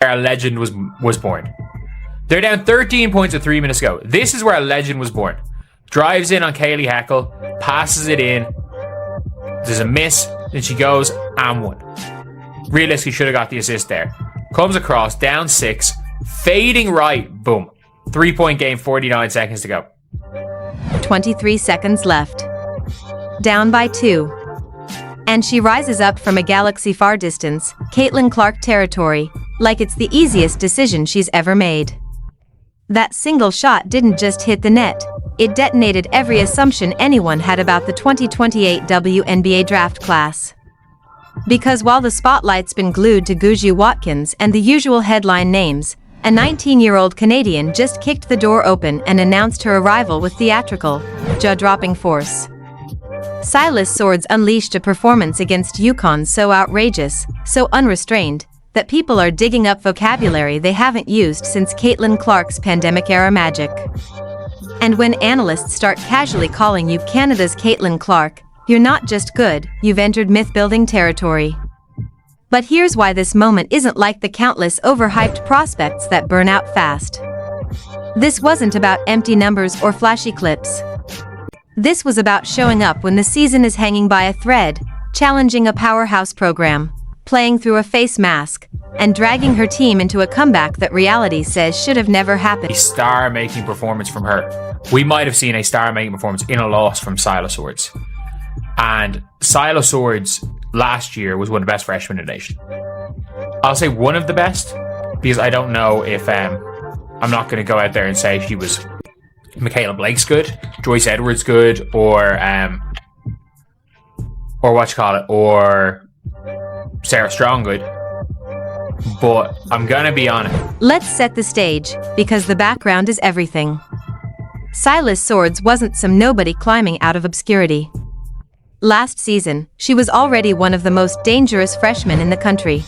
a legend was born. They're down 13 points with 3 minutes to go. This is where a legend was born. Drives in on Kaylee Heckle, passes it in. There's a miss, then she goes and one. Realistically, should have got the assist there. Comes across, down 6, fading right, boom. 3-point game, 49 seconds to go. 23 seconds left. Down by 2. And she rises up from a galaxy far distance, Caitlin Clark territory, like it's the easiest decision she's ever made. That single shot didn't just hit the net, it detonated every assumption anyone had about the 2028 WNBA draft class. Because while the spotlight's been glued to Juju Watkins and the usual headline names, a 19-year-old Canadian just kicked the door open and announced her arrival with theatrical, jaw-dropping force. Silas Swords unleashed a performance against UConn so outrageous, so unrestrained, that people are digging up vocabulary they haven't used since Caitlin Clark's pandemic-era magic. And when analysts start casually calling you Canada's Caitlin Clark, you're not just good, you've entered myth-building territory. But here's why this moment isn't like the countless overhyped prospects that burn out fast. This wasn't about empty numbers or flashy clips. This was about showing up when the season is hanging by a thread, challenging a powerhouse program, playing through a face mask, and dragging her team into a comeback that reality says should have never happened. A star-making performance from her. We might have seen a star-making performance in a loss from Silas Swords. And Silas Swords last year was one of the best freshmen in the nation. I'll say one of the best, because I don't know if I'm not going to go out there and say she was Michaela Blake's good, Joyce Edwards good, or Sarah Strong good. But I'm gonna be on it. Let's set the stage, because the background is everything. Silas Swords wasn't some nobody climbing out of obscurity. Last season, she was already one of the most dangerous freshmen in the country.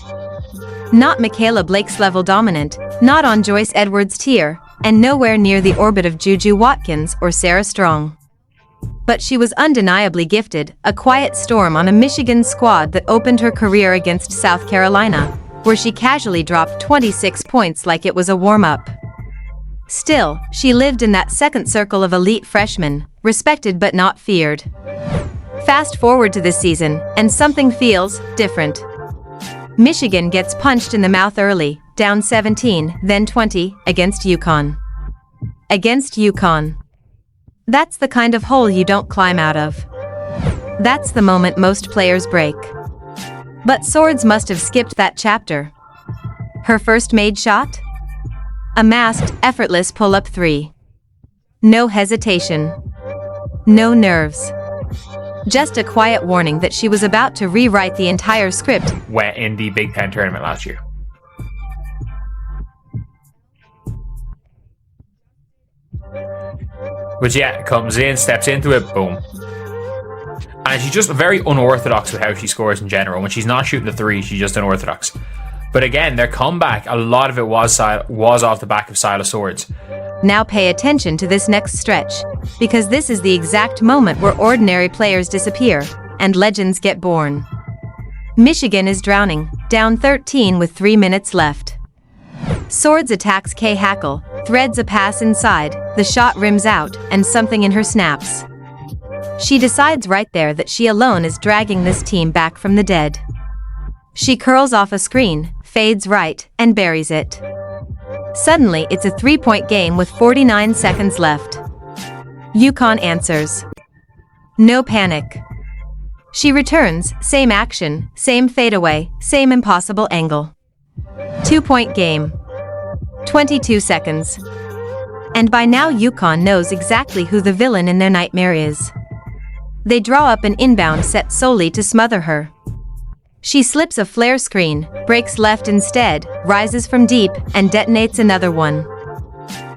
Not Michaela Blake's level dominant, not on Joyce Edwards' tier, and nowhere near the orbit of Juju Watkins or Sarah Strong. But she was undeniably gifted, a quiet storm on a Michigan squad that opened her career against South Carolina, where she casually dropped 26 points like it was a warm-up. Still, she lived in that second circle of elite freshmen, respected but not feared. Fast forward to this season, and something feels different. Michigan gets punched in the mouth early, down 17, then 20, against UConn. Against UConn. That's the kind of hole you don't climb out of. That's the moment most players break. But Swords must have skipped that chapter. Her first made shot? A masked, effortless pull-up 3. No hesitation. No nerves. Just a quiet warning that she was about to rewrite the entire script. Went in the Big Ten tournament last year. But yeah, comes in, steps into it, boom. And she's just very unorthodox with how she scores in general. When she's not shooting the 3, she's just unorthodox. But again, their comeback, a lot of it was off the back of Silas Swords. Now pay attention to this next stretch, because this is the exact moment where ordinary players disappear, and legends get born. Michigan is drowning, down 13 with 3 minutes left. Swords attacks Kay Hackle, threads a pass inside, the shot rims out, and something in her snaps. She decides right there that she alone is dragging this team back from the dead. She curls off a screen, fades right, and buries it. Suddenly, it's a 3-point game with 49 seconds left. UConn answers. No panic. She returns, same action, same fadeaway, same impossible angle. 2-point game. 22 seconds. And by now UConn knows exactly who the villain in their nightmare is. They draw up an inbound set solely to smother her. She slips a flare screen, breaks left instead, rises from deep, and detonates another one.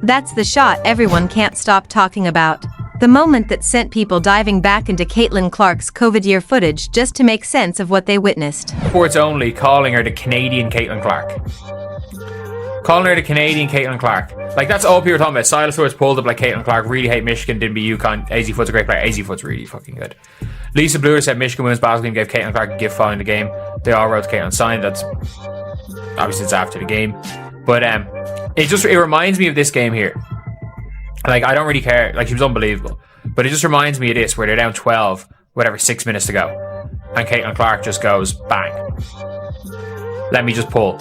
That's the shot everyone can't stop talking about. The moment that sent people diving back into Caitlin Clark's COVID year footage just to make sense of what they witnessed. Sports Only calling her the Canadian Caitlin Clark. Calling her the Canadian Caitlin Clark. Like, that's all people are talking about. Silas Swords pulled up like Caitlin Clark. Really hate Michigan, didn't be UConn. AZ Foot's a great player. AZ Foot's really fucking good. Lisa Bluer said Michigan women's basketball team gave Caitlin Clark a gift following the game. They all wrote to Caitlin signed. obviously it's after the game. But it reminds me of this game here. Like, I don't really care. Like, she was unbelievable. But it just reminds me of this, where they're down 12, whatever, 6 minutes to go. And Caitlin Clark just goes, bang. Let me just pull.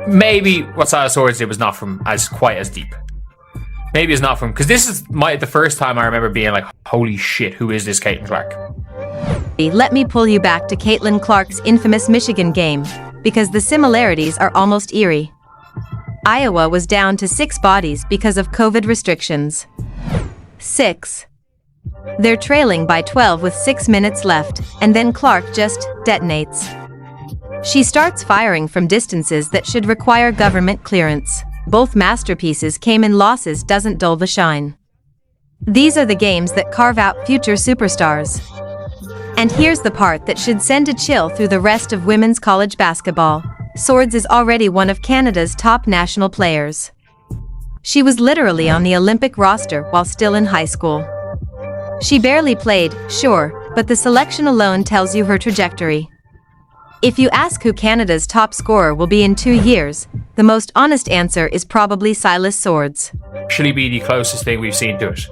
Maybe what Silas Swords did was not from quite as deep. Maybe it's not from... Because this is the first time I remember being like, holy shit, who is this Caitlin Clark? Let me pull you back to Caitlin Clark's infamous Michigan game, because the similarities are almost eerie. Iowa was down to 6 bodies because of COVID restrictions. 6. They're trailing by 12 with 6 minutes left, and then Clark just detonates. She starts firing from distances that should require government clearance. Both masterpieces came in losses doesn't dull the shine. These are the games that carve out future superstars. And here's the part that should send a chill through the rest of women's college basketball. Swords is already one of Canada's top national players. She was literally on the Olympic roster while still in high school. She barely played, sure, but the selection alone tells you her trajectory. If you ask who Canada's top scorer will be in 2 years, the most honest answer is probably Silas Swords. Actually be the closest thing we've seen to it.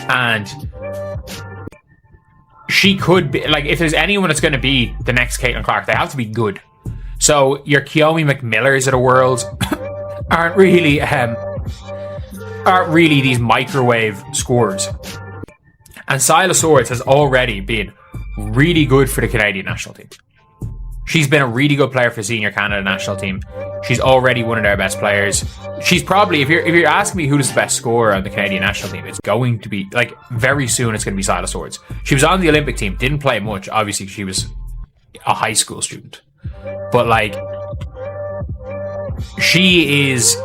And she could be, like, if there's anyone that's going to be the next Caitlin Clark, they have to be good. So your Kiyomi McMillers of the world aren't really these microwave scorers. And Silas Swords has already been really good for the Canadian national team. She's been a really good player for the senior Canada national team. She's already one of their best players. She's probably, if you're asking me who's the best scorer on the Canadian national team, it's going to be, like, very soon it's going to be Silas Swords. She was on the Olympic team, didn't play much. Obviously, she was a high school student. But, like, she is...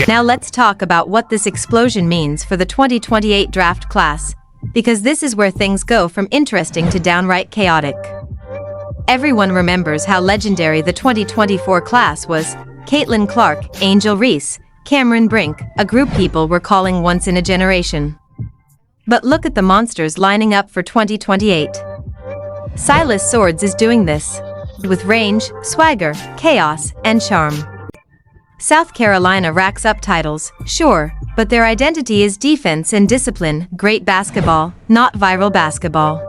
Now let's talk about what this explosion means for the 2028 draft class, because this is where things go from interesting to downright chaotic. Everyone remembers how legendary the 2024 class was. Caitlin Clark, Angel Reese, Cameron Brink, a group people were calling once in a generation. But look at the monsters lining up for 2028. Silas Swords is doing this, with range, swagger, chaos, and charm. South Carolina racks up titles, sure, but their identity is defense and discipline, great basketball, not viral basketball.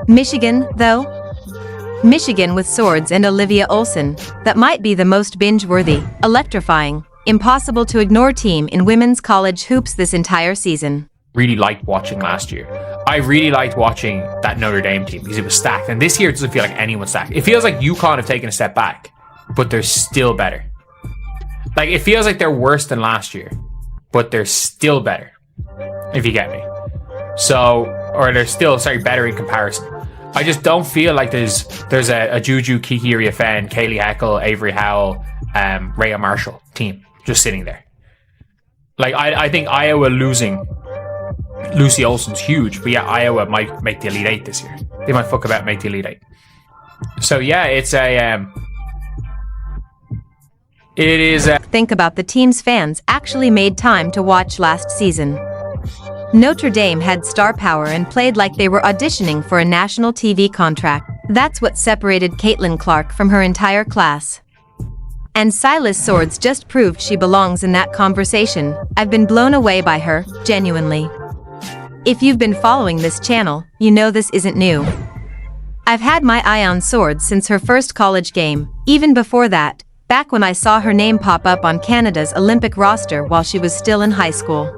Michigan, though? Michigan with Swords and Olivia Olson, that might be the most binge-worthy, electrifying, impossible-to-ignore team in women's college hoops this entire season. Really liked watching last year. I really liked watching that Notre Dame team because it was stacked. And this year it doesn't feel like anyone's stacked. It feels like UConn have taken a step back, but they're still better. Like, it feels like they're worse than last year, but they're still better, if you get me. So, or they're still, better in comparison. I just don't feel like there's a Juju, Kiki Riafen, Kaylee Heckle, Avery Howell, Rhea Marshall team just sitting there. Like, I think Iowa losing Lucy Olson's huge, but yeah, Iowa might make the Elite Eight this year. They might fuck about make the Elite Eight. So yeah, it's Think about the team's fans actually made time to watch last season. Notre Dame had star power and played like they were auditioning for a national TV contract. That's what separated Caitlin Clark from her entire class. And Silas Swords just proved she belongs in that conversation. I've been blown away by her, genuinely. If you've been following this channel, you know this isn't new. I've had my eye on Swords since her first college game, even before that, back when I saw her name pop up on Canada's Olympic roster while she was still in high school.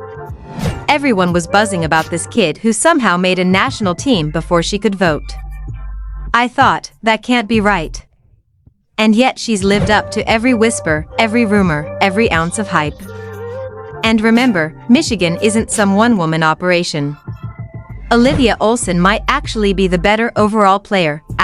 Everyone was buzzing about this kid who somehow made a national team before she could vote. I thought, that can't be right. And yet she's lived up to every whisper, every rumor, every ounce of hype. And remember, Michigan isn't some one-woman operation. Olivia Olson might actually be the better overall player, ***.